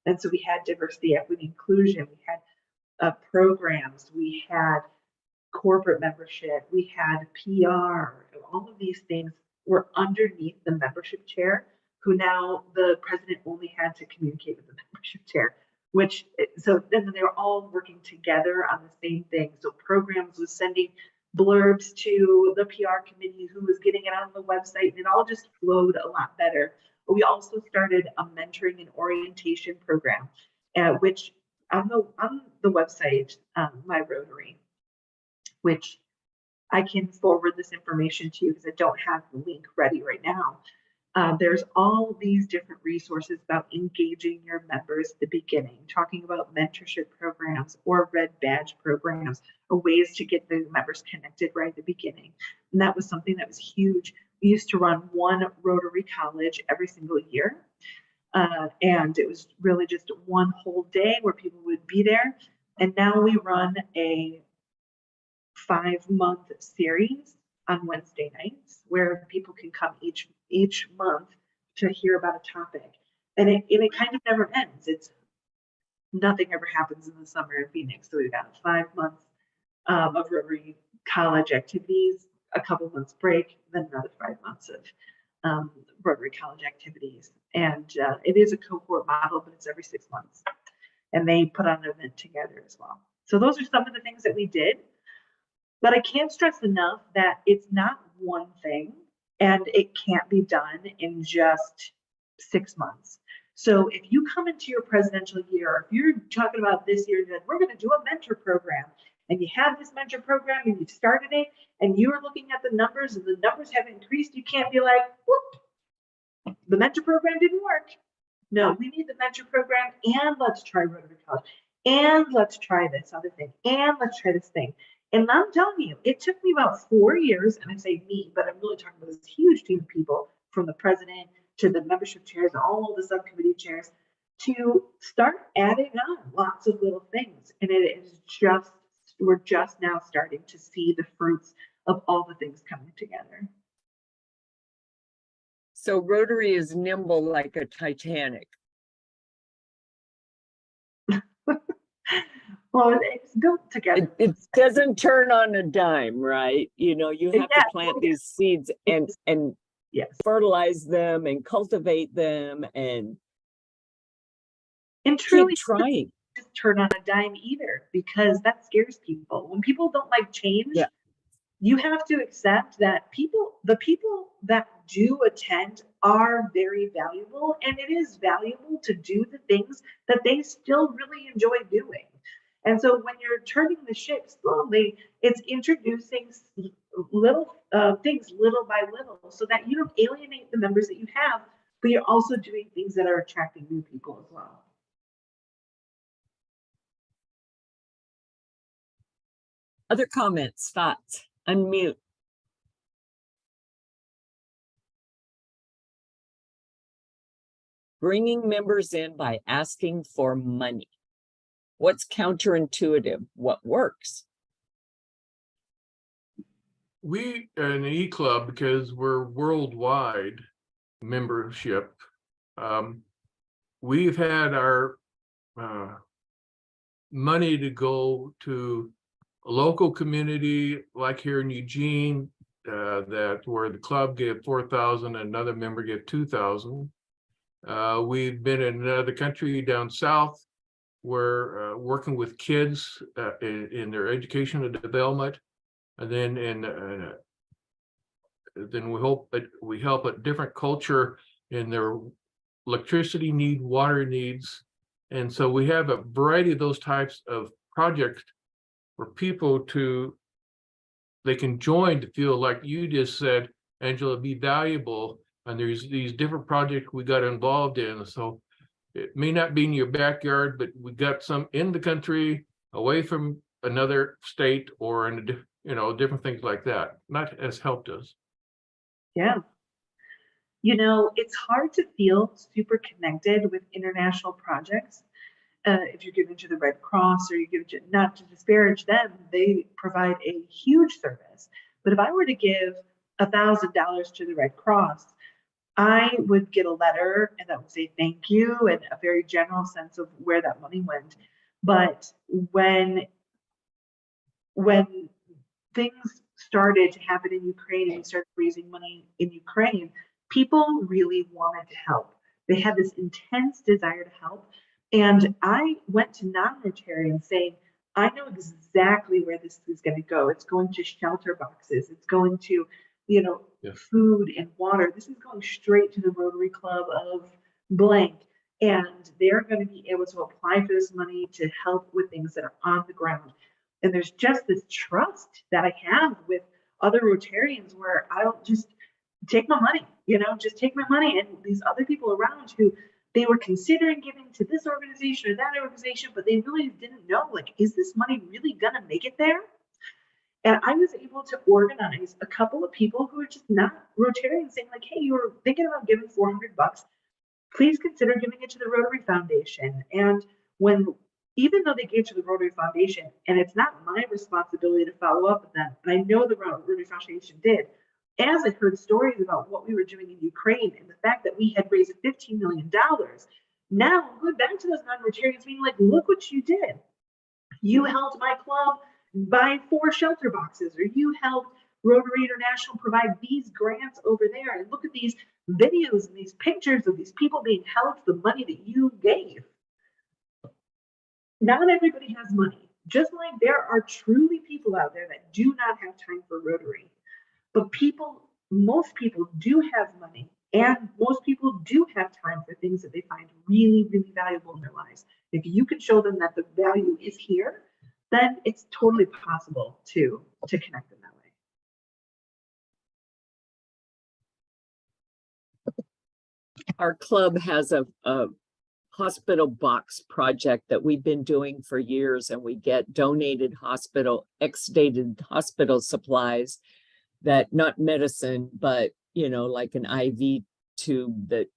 And so we had diversity, equity, inclusion, we had programs, we had corporate membership, we had PR, all of these things were underneath the membership chair, who now the president only had to communicate with the membership chair, so then they were all working together on the same thing. So programs was sending blurbs to the PR committee who was getting it on the website, and it all just flowed a lot better. But we also started a mentoring and orientation program, which on the website, My Rotary, which I can forward this information to you because I don't have the link ready right now. There's all these different resources about engaging your members at the beginning, talking about mentorship programs or red badge programs, or ways to get the members connected right at the beginning. And that was something that was huge. We used to run one Rotary College every single year. And it was really just one whole day where people would be there. And now we run a 5-month series on Wednesday nights where people can come each month to hear about a topic. And it kind of never ends. It's nothing ever happens in the summer in Phoenix. So we've got 5 months of Rotary College activities, a couple months break, then another 5 months of Rotary College activities. And it is a cohort model, but it's every 6 months. And they put on an event together as well. So those are some of the things that we did. But I can't stress enough that it's not one thing and it can't be done in just 6 months. So if you come into your presidential year, if you're talking about this year, that we're going to do a mentor program, and you have this mentor program and you've started it and you're looking at the numbers and the numbers have increased, you can't be like, whoop, the mentor program didn't work. No, we need the mentor program, and let's try Rotary College, and let's try this other thing, and let's try this thing. And I'm telling you, it took me about 4 years, and I say me, but I'm really talking about this huge team of people, from the president to the membership chairs and all the subcommittee chairs, to start adding on lots of little things. And it is just, we're just now starting to see the fruits of all the things coming together. So Rotary is nimble like a Titanic. Well, it's built together. It doesn't turn on a dime, right? You know, you have to plant these seeds and yes, fertilize them and cultivate them and truly keep trying. Just turn on a dime either, because that scares people. When people don't like change, you have to accept that the people that do attend are very valuable, and it is valuable to do the things that they still really enjoy doing. And so when you're turning the ship slowly, it's introducing little things little by little, so that you don't alienate the members that you have, but you're also doing things that are attracting new people as well. Other comments, thoughts? Unmute. Bringing members in by asking for money. What's counterintuitive? What works? We, an E-Club, because we're worldwide membership, we've had our money to go to a local community, like here in Eugene, that where the club gave 4,000, another member gave 2,000. We've been in another country down south we're working with kids in their education and development. And then then we help a different culture in their electricity need, water needs. And so we have a variety of those types of projects for people they can join to feel like you just said, Angela, be valuable. And there's these different projects we got involved in. So it may not be in your backyard, but we got some in the country, away from another state, or in different things like that. That has helped us. Yeah. It's hard to feel super connected with international projects. If you're giving to the Red Cross, or you give to, not to disparage them, they provide a huge service. But if I were to give $1,000 to the Red Cross, I would get a letter and that would say thank you and a very general sense of where that money went. But when things started to happen in Ukraine and we started raising money in Ukraine, people really wanted to help. They had this intense desire to help. And I went to non-Rotarians saying, I know exactly where this is going to go. It's going to shelter boxes. It's going to, food and water. This is going straight to the Rotary Club of blank. And they're going to be able to apply for this money to help with things that are on the ground. And there's just this trust that I have with other Rotarians where I don't just take my money, just take my money. And these other people around who they were considering giving to this organization or that organization, but they really didn't know, is this money really going to make it there? And I was able to organize a couple of people who are just not Rotarians saying hey, you were thinking about giving $400. Please consider giving it to the Rotary Foundation. And even though they gave to the Rotary Foundation, and it's not my responsibility to follow up with them, and I know the Rotary Foundation did, as I heard stories about what we were doing in Ukraine and the fact that we had raised $15 million, now I'm going back to those non-Rotarians being look what you did. You helped my club buy 4 shelter boxes, or you helped Rotary International provide these grants over there. And look at these videos and these pictures of these people being helped the money that you gave. Not everybody has money. Just like there are truly people out there that do not have time for Rotary. But most people do have money, and most people do have time for things that they find really, really valuable in their lives. If you can show them that the value is here, then it's totally possible to connect them that way. Our club has a hospital box project that we've been doing for years, and we get donated ex-dated hospital supplies that, not medicine, but like an IV tube that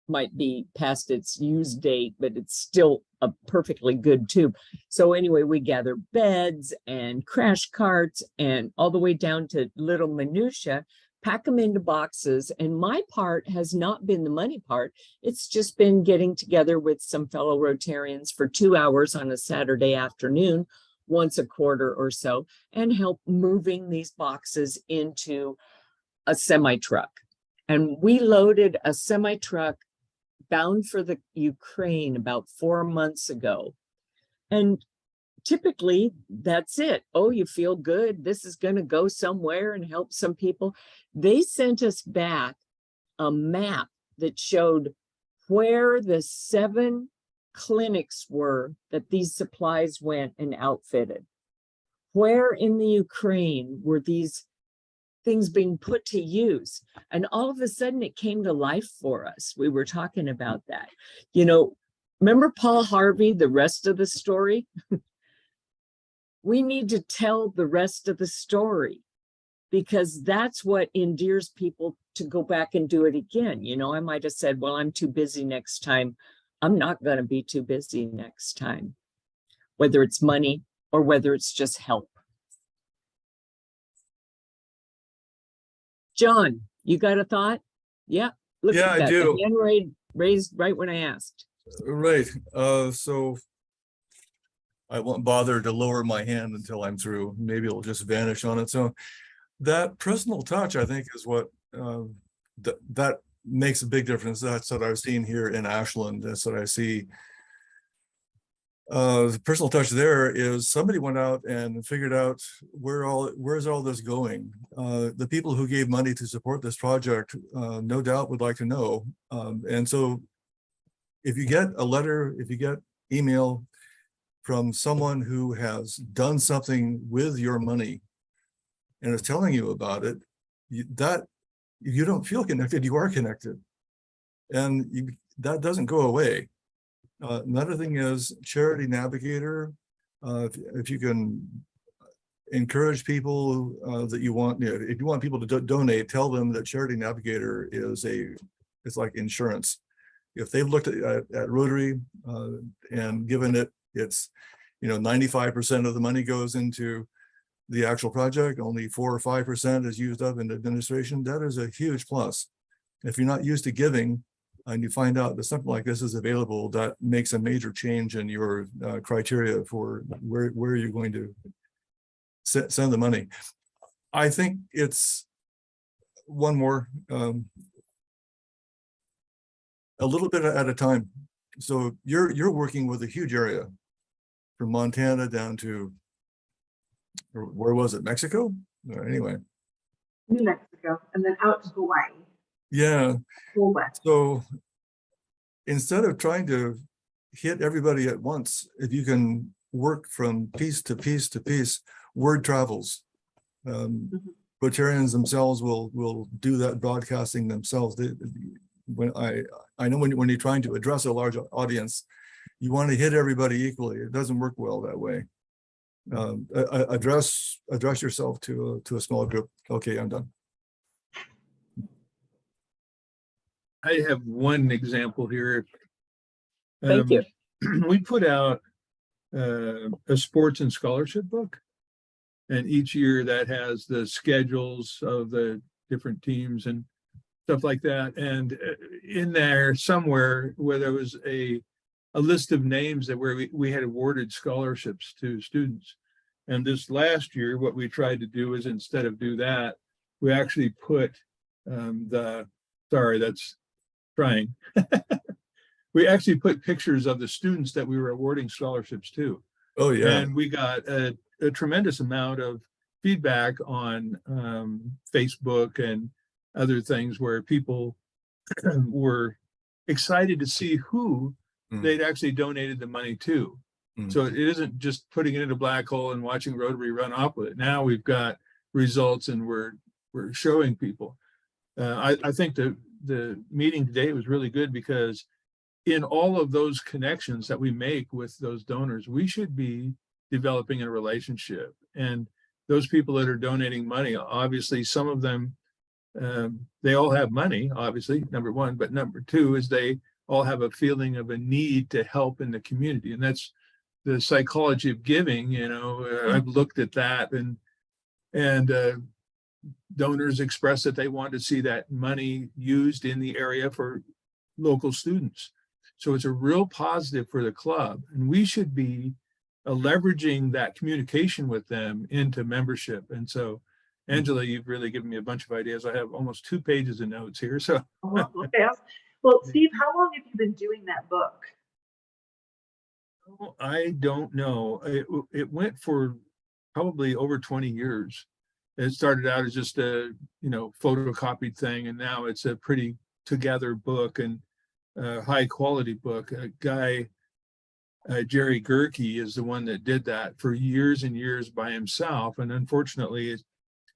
might be past its use date, but it's still a perfectly good tube. So anyway, we gather beds and crash carts and all the way down to little minutia, pack them into boxes. And my part has not been the money part. It's just been getting together with some fellow Rotarians for 2 hours on a Saturday afternoon, once a quarter or so, and help moving these boxes into a semi-truck. And we loaded a semi-truck bound for the Ukraine about 4 months ago. And typically that's it. Oh, you feel good. This is going to go somewhere and help some people. They sent us back a map that showed where the 7 clinics were that these supplies went and outfitted. Where in the Ukraine were these things being put to use? And all of a sudden it came to life for us. We were talking about that. Remember Paul Harvey, the rest of the story? We need to tell the rest of the story, because that's what endears people to go back and do it again. I might have said, well, I'm too busy next time. I'm not going to be too busy next time, whether it's money or whether it's just help. John, you got a thought? Yeah. Look Yeah, at that. I do. The hand raised right when I asked. Right. So I won't bother to lower my hand until I'm through. Maybe it'll just vanish on its own. That personal touch, I think, is what that makes a big difference. That's what I've seen here in Ashland. That's what I see The personal touch there is somebody went out and figured out where's all this going. The people who gave money to support this project, no doubt would like to know. And so if you get a letter, if you get email from someone who has done something with your money and is telling you about it, you don't feel connected, you are connected. And that doesn't go away. Another thing is Charity Navigator. If you can encourage people that you want, if you want people to donate, tell them that Charity Navigator is it's like insurance. If they've looked at Rotary and given it's 95% of the money goes into the actual project, only 4 or 5% is used up in administration, that is a huge plus. If you're not used to giving and you find out that something like this is available, that makes a major change in your criteria for where you're going to send the money. I think it's one more, a little bit at a time. So you're working with a huge area from Montana down to, where was it, Mexico? Anyway. New Mexico, and then out to Hawaii. Yeah. Full west. So instead of trying to hit everybody at once, if you can work from piece to piece to piece, word travels. Rotarians themselves will do that broadcasting themselves. When I know when you're trying to address a large audience, you want to hit everybody equally. It doesn't work well that way. Address yourself to a small group. Okay, I'm done. I have one example here. Thank you. We put out a sports and scholarship book, and each year that has the schedules of the different teams and stuff like that. And in there somewhere where there was a list of names that where we had awarded scholarships to students. And this last year, what we tried to do is, instead of do that, we actually put we actually put pictures of the students that we were awarding scholarships to. Oh yeah. And we got a tremendous amount of feedback on Facebook and other things where people were excited to see who they'd actually donated the money to. So it isn't just putting it in a black hole and watching Rotary run off with it. Now we've got results and we're showing people. I think the meeting today was really good, because in all of those connections that we make with those donors, we should be developing a relationship. And those people that are donating money, obviously some of them, they all have money, obviously, number one, but number two is they all have a feeling of a need to help in the community. And that's the psychology of giving. I've looked at that, and donors express that they want to see that money used in the area for local students. So it's a real positive for the club, and we should be leveraging that communication with them into membership. And so, Angela, you've really given me a bunch of ideas. I have almost 2 pages of notes here. So, Okay. Well, Steve, how long have you been doing that book? I don't know. It went for probably over 20 years. It started out as just a photocopied thing, and now it's a pretty together book and high quality book. A guy, Jerry Gerke, is the one that did that for years and years by himself. And unfortunately,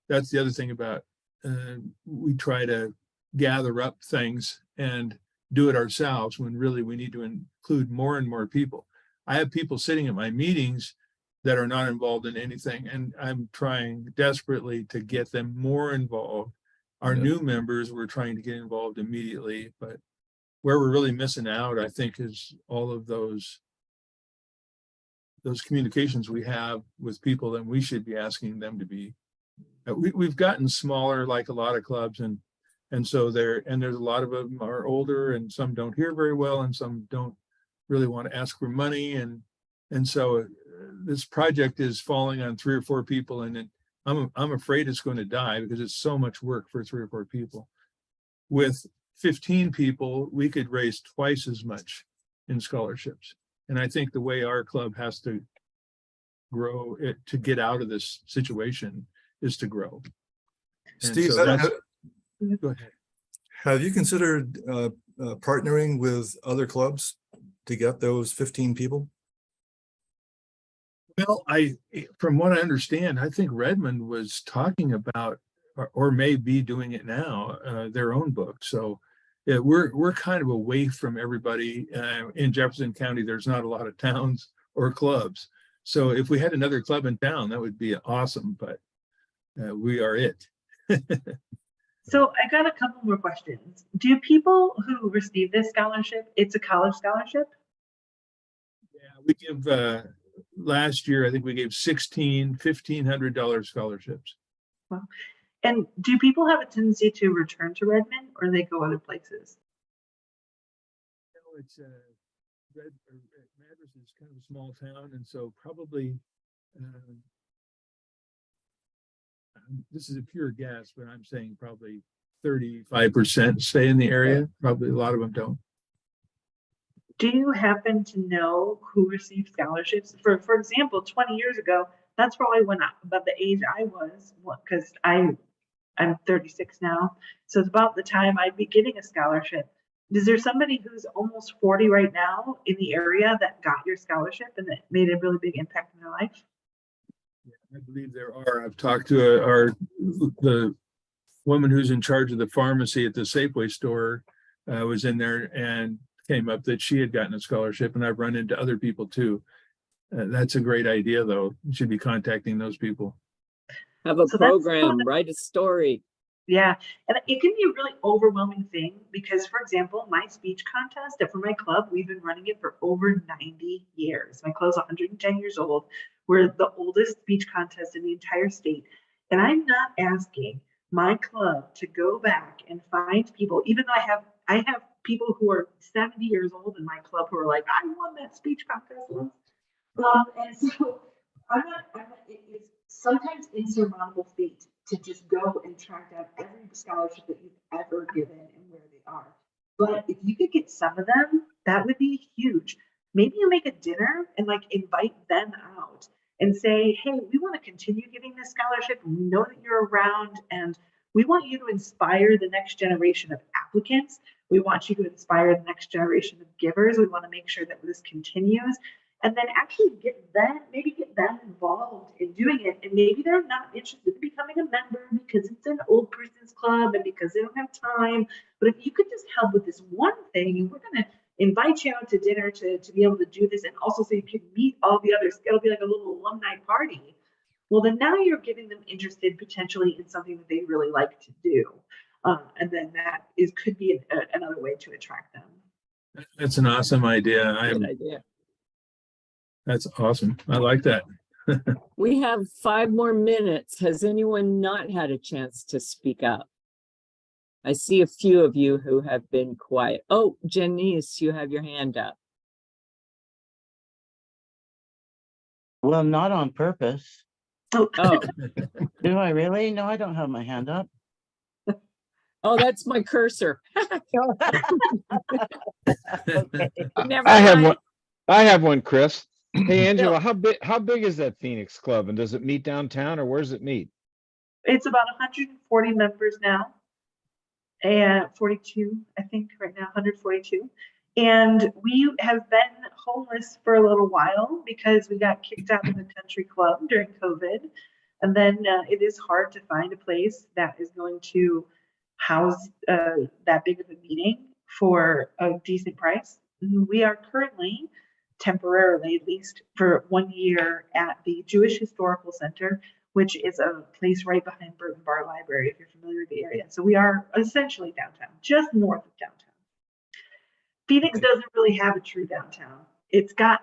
that's the other thing about we try to gather up things and do it ourselves when really we need to include more and more people. I have people sitting at my meetings that are not involved in anything, and I'm trying desperately to get them more involved. Our new members, we're trying to get involved immediately, but where we're really missing out, I think, is all of those communications we have with people that we should be asking them to be. We've gotten smaller, like a lot of clubs, and so there's a lot of them are older, and some don't hear very well, and some don't really want to ask for money, and so this project is falling on 3 or 4 people, and I'm afraid it's going to die because it's so much work for 3 or 4 people. With 15 people, we could raise twice as much in scholarships. And I think the way our club has to grow it to get out of this situation is to grow. And Steve, so that's, go ahead. have you considered partnering with other clubs to get those 15 people? Well, from what I understand, I think Redmond was talking about, or may be doing it now, their own book. So yeah, we're kind of away from everybody. In Jefferson County, there's not a lot of towns or clubs. So if we had another club in town, that would be awesome, but we are it. So I got a couple more questions. Do people who receive this scholarship, it's a college scholarship? Yeah, we give, last year, I think we gave $1,500 scholarships. Well, and do people have a tendency to return to Redmond or they go other places? No, it's Madras is kind of a small town, and so probably this is a pure guess, but I'm saying probably 35% stay in the area. Probably a lot of them don't. Do you happen to know who received scholarships? For example, 20 years ago, that's probably when about the age I was, because I'm 36 now. So it's about the time I'd be getting a scholarship. Is there somebody who's almost 40 right now in the area that got your scholarship and that made a really big impact in their life? Yeah, I believe there are. I've talked to the woman who's in charge of the pharmacy at the Safeway store, was in there and came up that she had gotten a scholarship, and I've run into other people too. That's a great idea, though. You should be contacting those people. Have a program, write a story. Yeah, and it can be a really overwhelming thing because, for example, my speech contest for my club, we've been running it for over 90 years. My club's 110 years old. We're the oldest speech contest in the entire state. And I'm not asking my club to go back and find people, even though I have people who are 70 years old in my club who are like, I won that speech contest once. And so it's sometimes insurmountable feat to just go and track down every scholarship that you've ever given and where they are. But if you could get some of them, that would be huge. Maybe you make a dinner and like invite them out and say, hey, we want to continue giving this scholarship. We know that you're around and we want you to inspire the next generation of applicants. We want you to inspire the next generation of givers. We want to make sure that this continues. And then actually get them involved in doing it. And maybe they're not interested in becoming a member because it's an old person's club and because they don't have time. But if you could just help with this one thing, and we're going to invite you out to dinner to be able to do this, and also so you can meet all the others, it'll be like a little alumni party. Well, then now you're getting them interested potentially in something that they really like to do. And then could be another way to attract them. That's an awesome idea. Good idea. That's awesome. I like that. We have 5 more minutes. Has anyone not had a chance to speak up? I see a few of you who have been quiet. Oh, Janice, you have your hand up. Well, not on purpose. Oh, Do I really? No, I don't have my hand up. oh, that's my cursor. Okay. Never I have mind. one. I have one, Chris. Hey, Angela, how big is that Phoenix Club, and does it meet downtown, or where does it meet? It's about 140 members now, and 42, I think, right now, 142. And we have been homeless for a little while because we got kicked out of the country club during COVID. And then it is hard to find a place that is going to house that big of a meeting for a decent price. We are currently, temporarily at least, for 1 year at the Jewish Historical Center, which is a place right behind Burton Bar Library, if you're familiar with the area. So we are essentially downtown, just north of downtown. Phoenix doesn't really have a true downtown. It's got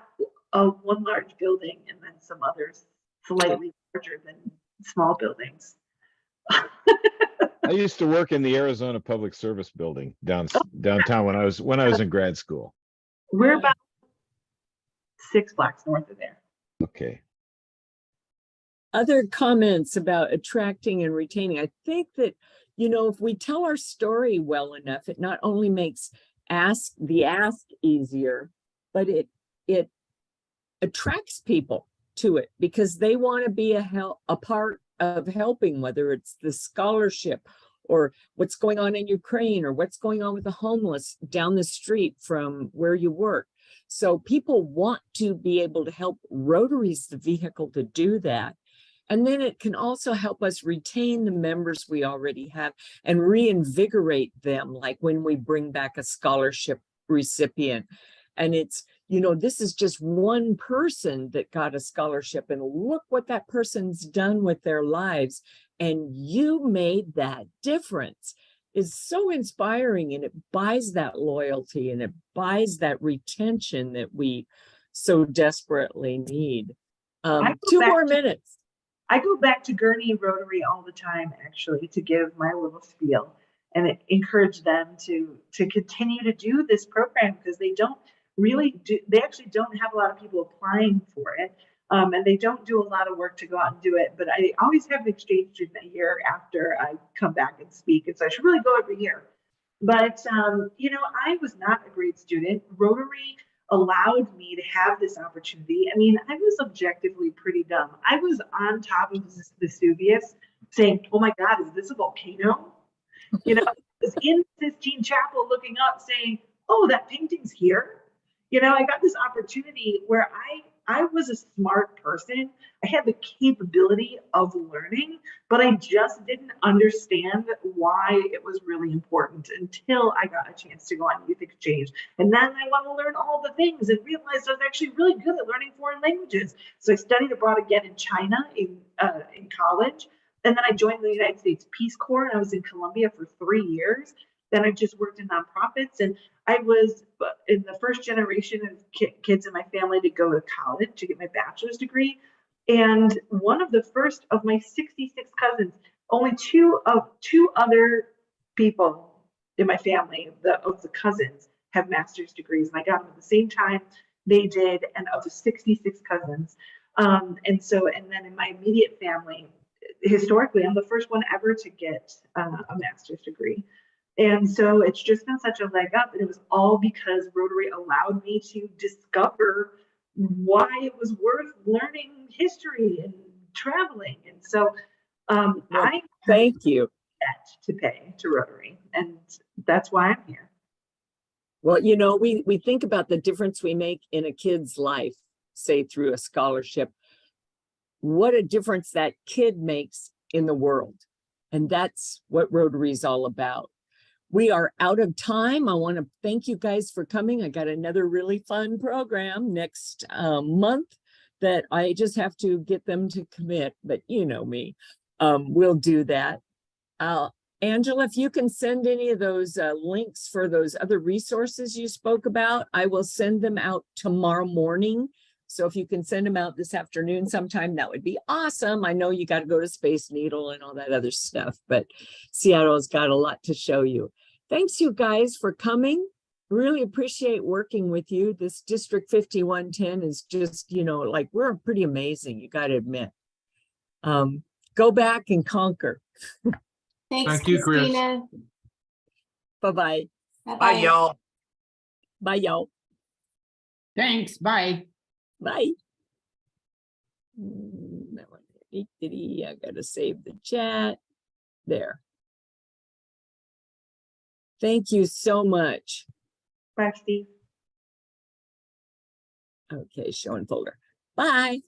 one large building and then some others slightly larger than small buildings. I used to work in the Arizona Public Service Building downtown when I was in grad school. We're about 6 blocks north of there. Okay. Other comments about attracting and retaining. I think that, if we tell our story well enough, it not only makes the ask easier, but it it attracts people to it because they want to be a part of helping, whether it's the scholarship or what's going on in Ukraine or what's going on with the homeless down the street from where you work. So people want to be able to help. Rotary's the vehicle to do that. And then it can also help us retain the members we already have and reinvigorate them, like when we bring back a scholarship recipient. And it's, you know, this is just one person that got a scholarship, and look what that person's done with their lives. And you made that difference. Is so inspiring, and it buys that loyalty and it buys that retention that we so desperately need. 2 more minutes. I go back to Gurney Rotary all the time, actually, to give my little spiel and encourage them to continue to do this program, because they don't really do, they actually don't have a lot of people applying for it. And they don't do a lot of work to go out and do it, but I always have an exchange student a year after I come back and speak. And so I should really go every year. But, you know, I was not a great student. Rotary allowed me to have this opportunity. I mean, I was objectively pretty dumb. I was on top of Vesuvius saying, oh my God, is this a volcano? You know, I was in Sistine Chapel looking up saying, oh, that painting's here. You know, I got this opportunity where I was a smart person. I had the capability of learning, but I just didn't understand why it was really important until I got a chance to go on youth exchange. And then I want to learn all the things and realized I was actually really good at learning foreign languages. So I studied abroad again in China in college. And then I joined the United States Peace Corps, and I was in Colombia for 3 years. Then I just worked in nonprofits, and I was in the first generation of kids in my family to go to college to get my bachelor's degree. And one of the first of my 66 cousins, only two other people in my family, of the cousins, have master's degrees. And I got them at the same time they did, and of the 66 cousins. And then in my immediate family, historically, I'm the first one ever to get a master's degree. And so it's just been such a leg up. And it was all because Rotary allowed me to discover why it was worth learning history and traveling. And so I thank you to pay to Rotary. And that's why I'm here. Well, you know, we think about the difference we make in a kid's life, say through a scholarship, what a difference that kid makes in the world. And that's what Rotary is all about. We are out of time. I want to thank you guys for coming. I got another really fun program next month that I just have to get them to commit, but you know me, we'll do that. Angela, if you can send any of those links for those other resources you spoke about, I will send them out tomorrow morning. So if you can send them out this afternoon sometime, that would be awesome. I know you got to go to Space Needle and all that other stuff, but Seattle's got a lot to show you. Thanks you guys for coming. Really appreciate working with you. This District 5110 is just, you know, like we're pretty amazing, you got to admit. Go back and conquer. Thanks, Thank you, Chris. Christina. Bye-bye. Bye, y'all. Bye, y'all. Thanks. Bye. Bye. I gotta save the chat. There. Thank you so much. Bye, Steve. Okay, show and folder. Bye.